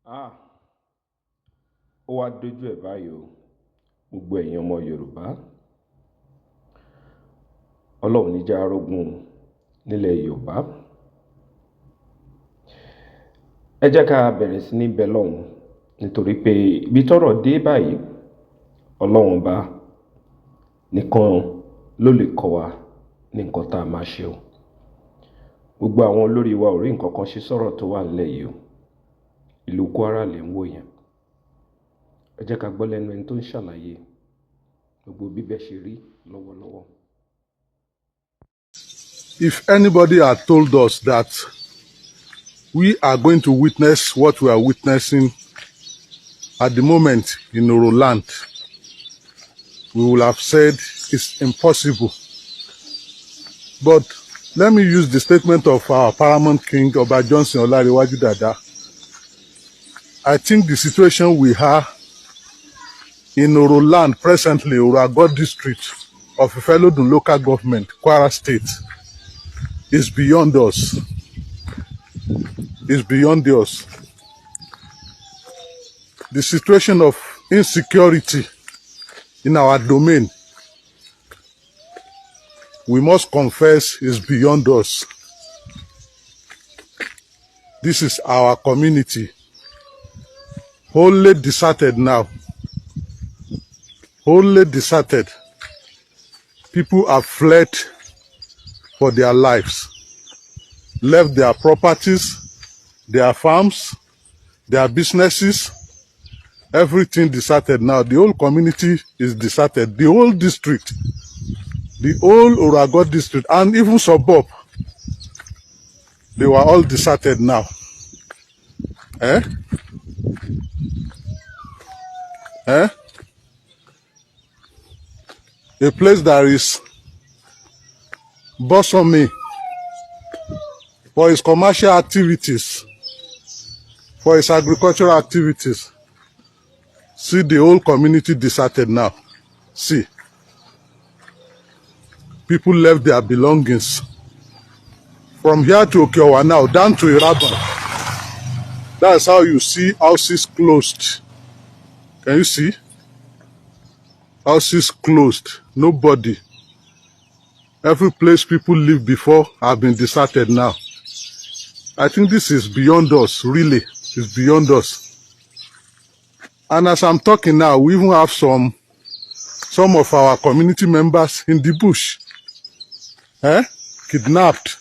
Ah, ó wá dójú ẹ̀ báyìí o. Gbogbo ẹ̀yin ọmọ Yorùbá, Ọlọ́run ní jẹ́ arógun nílẹ̀ Yorùbá. Ẹ jẹ́ ká bẹ̀rẹ̀ sí ní bẹ lọ́hùn nítorí pé ibi tọ́rọ̀ dé báyìí, Ọlọ́run bá nìkan ló lè kọ́ wa ní nǹkan tá a máa ṣe o. Gbogbo àwọn olórí wa ò rí nǹkan kan ṣe sọ̀rọ̀ tó wà nílẹ̀ yìí o. Ìlú Kwara lè ń wò yẹn. Ẹ jẹ́ ká gbọ́ lẹ́nu ẹni tó ń ṣàlàyé gbogbo bíbẹ́ ṣe rí lọ́wọ́lọ́wọ́. If anybody had told us that we are going to witness what we are witnessing at the moment in Yoruba-Land, we would have said it's impossible. But let me use the statement of our paramount king, Oba Johnson Olarewaju Dada. I think the situation we have in Yoruba-Land presently, Orago district of Ifelodun local government, Kwara state, is beyond us. It's beyond us. The situation of insecurity in our domain, we must confess, is beyond us. This is our community, wholly deserted now. Wholly deserted. People have fled for their lives, left their properties, their farms, their businesses, everything deserted now. The whole community is deserted. The whole district, the whole Orago district, and even suburb, they were all deserted now. Eh? Eh? A place that is blossoming for its commercial activities, for its agricultural activities. See the whole community deserted now. See. People left their belongings. From here to Okiowa now, down to Iraban. That's how you see houses closed. Can you see? Houses closed. Nobody. Every place people lived before have been deserted now. I think this is beyond us, really. It's beyond us. And as I'm talking now, we even have some of our community members in the bush. Kidnapped.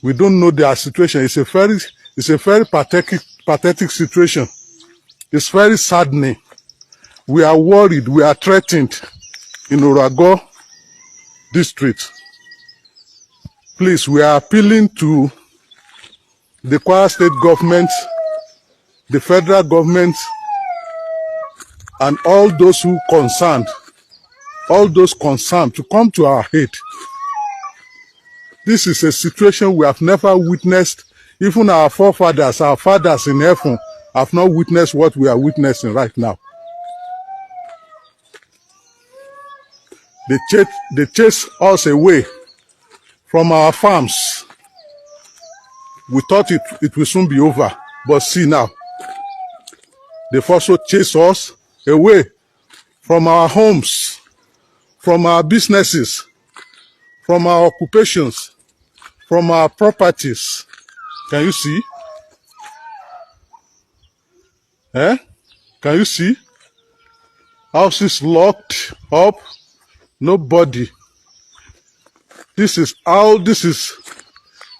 We don't know their situation. It's a very pathetic situation. It's very saddening. We are worried, we are threatened in Orago district. Please, we are appealing to the Kwara state government, the federal government, and all those concerned to come to our aid. This is a situation we have never witnessed. Even our forefathers, our fathers in heaven, have not witnessed what we are witnessing right now. They chase us away from our farms. We thought it will soon be over, but see now. They've also chased us away from our homes, from our businesses, from our occupations, from our properties. Can you see? Can you see? Houses locked up. Nobody. This is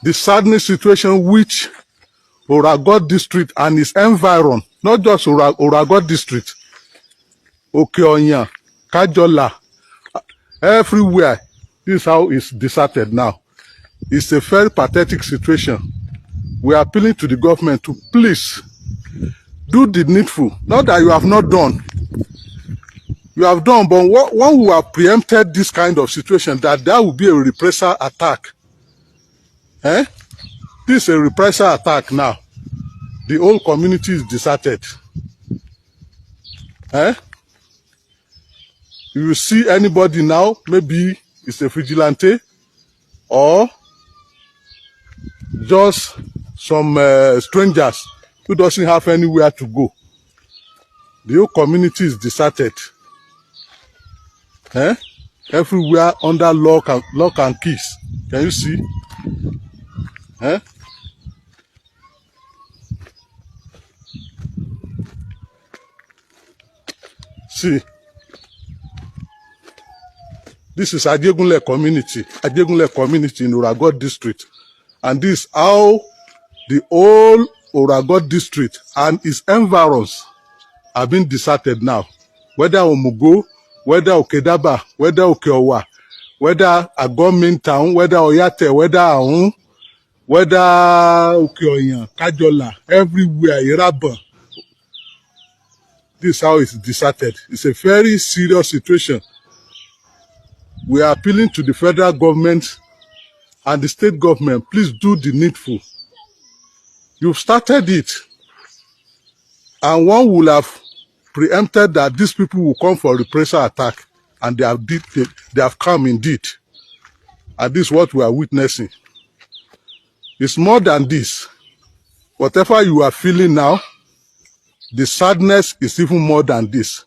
the saddening situation which Orago district and its environ, not just Orago district, Okeonya, Kajola, everywhere, this is how it's deserted now. It's a very pathetic situation. We are appealing to the government to please do the needful. Not that you have not done. You have done, but when we have preempted this kind of situation, that there will be a reprisal attack. This is a reprisal attack now. The whole community is deserted. If you see anybody now, maybe it's a vigilante or just some strangers who doesn't have anywhere to go. The whole community is deserted. Eh? Everywhere under lock and keys. Can you see? Eh? See, this is Ajegunle community in Oragon district. And this is how the whole Oragon district and its environs have been deserted now. Whether Omugo, whether Okedaba, whether Okeowa, whether Agon main town, whether Oyate, whether Ahun, whether Okeoyan, Kajola, everywhere, Iraba. This is how it's deserted. It's a very serious situation. We are appealing to the federal government and the state government. Please do the needful. You've started it. And one will have preempted that these people will come for reprisal attack. And they have come indeed. And this is what we are witnessing. It's more than this. Whatever you are feeling now, the sadness is even more than this.